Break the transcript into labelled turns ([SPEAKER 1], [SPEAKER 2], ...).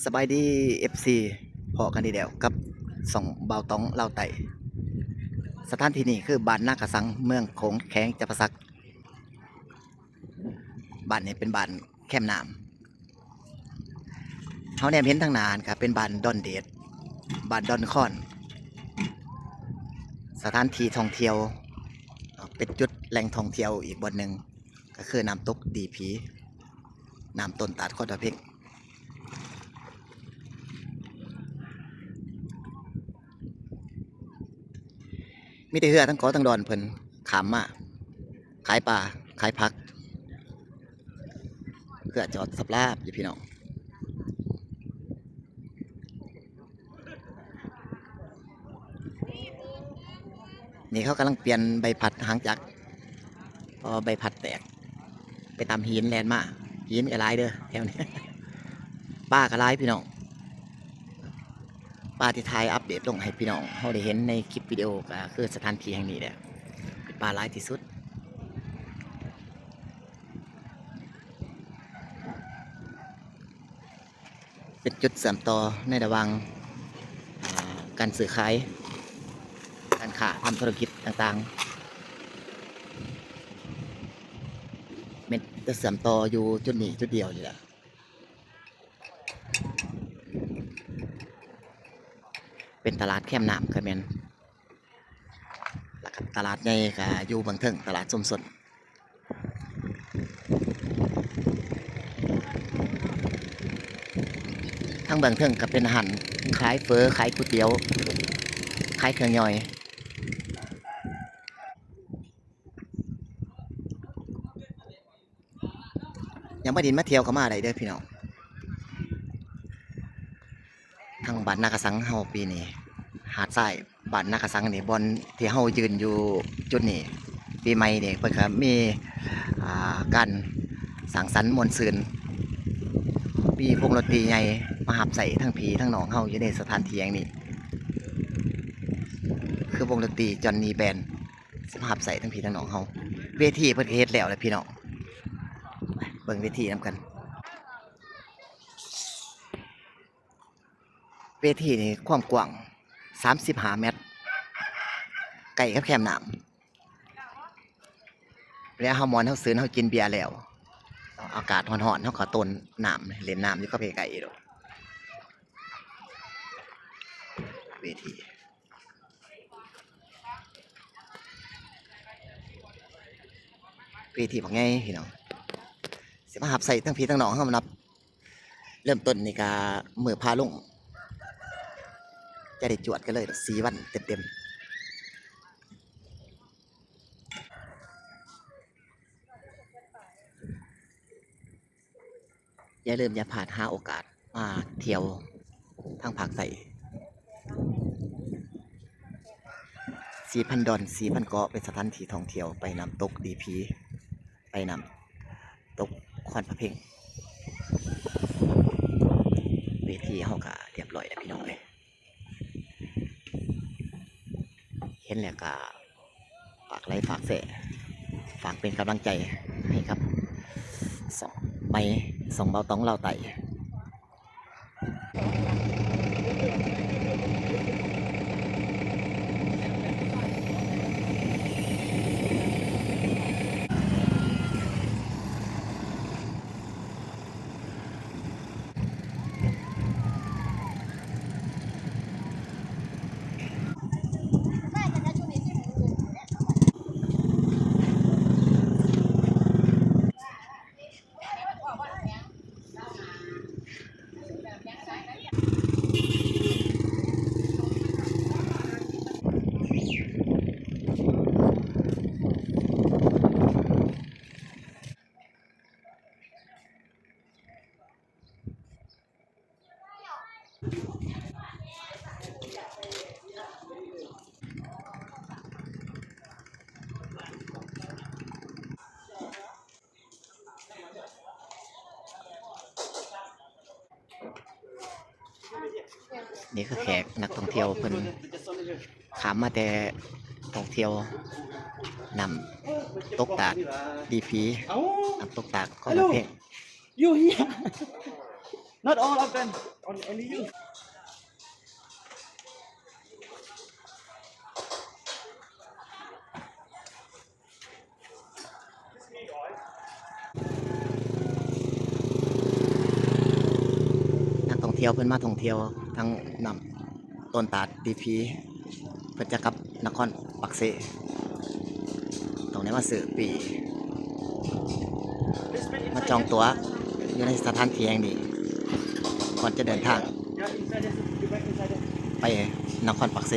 [SPEAKER 1] สบายดี FC พอกันดีเดียวกับส่องเบาตองเล่าไต่สถานที่นี้คือบ้านนากระสังเมืองโขงแข็งจับปะซักบ้านนี้เป็นบ้านแคมป์น้ำเขาแนมเห็นทางหนานครับเป็นบ้านดอนเดดบ้านดอนคอนสถานที่ท่องเที่ยวเป็นจุดแหล่งท่องเที่ยวอีกบนหนึ่งก็คือน้ำตกดีผีน้ำต้นตาดโคตรเพกมีแต่เรือทั้งเกาะทั้งดอนเพิ่นขามมาขายปลาขายผักเพื่อจอดสับลาบอยู่พี่น้องนี่เขากำลังเปลี่ยนใบพัดหางจักรพอใบพัดแตกไปตามหินแลนมาหินก็หลายเด้อแถวนี้ป้าก็หลายพี่น้องป้าที่ไทยอัปเดตลงให้พี่น้องเขาได้เห็นในคลิปวิดีโอก็คือสถานที่แห่งนี้แหละเป็นป้าหลายที่สุดเป็นจุดเสริมต่อในระหว่างการซื้อขายการค้าทำธุรกิจต่างๆเป็นจุดเสริมต่ออยู่จุดนี้จุดเดียวนี่แหละเป็นตลาดแคมน้ำก็แม่นแล้วก็ตลาดใหญ่ก็อยู่บางเทิงตลาดสมสนทั้งบางเทิงก็เป็นอาหารขายเฟอขายก๋วยเตี๋ยวขายเครื่องย่อยยังไม่ดินมาเที่ยวก็มาได้เด้อพี่น้องทางบ้านนากระสังเฮาปีนี้หาดทรายบ้านนากระสังนี่บอนที่เฮายืนอยู่จุดนี้ปีใหม่นี่เพิ่นก็มีการสังสรรค์ม่วนซื่นมีวงดนตรีใหญ่มาหับใส่ทั้งผีทั้งน้องเฮาอยู่ในสถานที่แห่งนี้คือวงดนตรีจอนนี่แบนด์มาหับใส่ทั้งผีทั้งน้องเฮาเวทีเพิ่นก็เฮ็ดแล้วแหละพี่น้องเบิ่งเวทีนำกันเวทีนี่ความกว้าง35เมตรใกล้กับแคมป์น้ำแล้วเฮามอนเฮาซื้อเฮากินเบียร์แล้วอากาศร้อนๆเฮาก็ต้นน้ำเล่นน้ำอยู่กับไกลๆดอกเวทีบักไงพี่น้องสิมาหับใส่ทั้งพี่ทั้งน้องเฮามานับเริ่มต้นนี่ก็มื้อพาลงจะได้จวดกันเลย4วันเต็มๆอย่าลืมอย่าพลาดหาโอกาสมาเที่ยวทางภาคใต้4,000 ดอน 4,000 เกาะเป็นสถานที่ท่องเที่ยวไปน้ำตกดีผีไปน้ำตกควันพระเพ่งเวทีเฮาก็เรียบร้อยแล้วพี่น้องเอ้ยเห็นแล้วก็ฝากไลค์ฝากแชร์ฝากเป็นกำลังใจให้ครับสองไม่ส่งเบาต้องเราไต่นี่คือแขกนักท่องเที่ยวเพิ่นขามมาแต่ท่องเที่ยวนำตกตาดดีผีนำตกตาดก็มาเพลง
[SPEAKER 2] อยู่เฮีย Not all of them. Only you.
[SPEAKER 1] นักท่องเที่ยวเพิ่นมาท่องเที่ยวทั้งนำต้นตาดดีพีเพิ่นจะกลับนครปักเสตรงนี้มาซื้อปี มาจองตั๋วอยู่ในสถานที่แห่งนี้ก่อนจะเดินทาง
[SPEAKER 2] Yeah, inside there. You back inside there.
[SPEAKER 1] ไปนครปักเส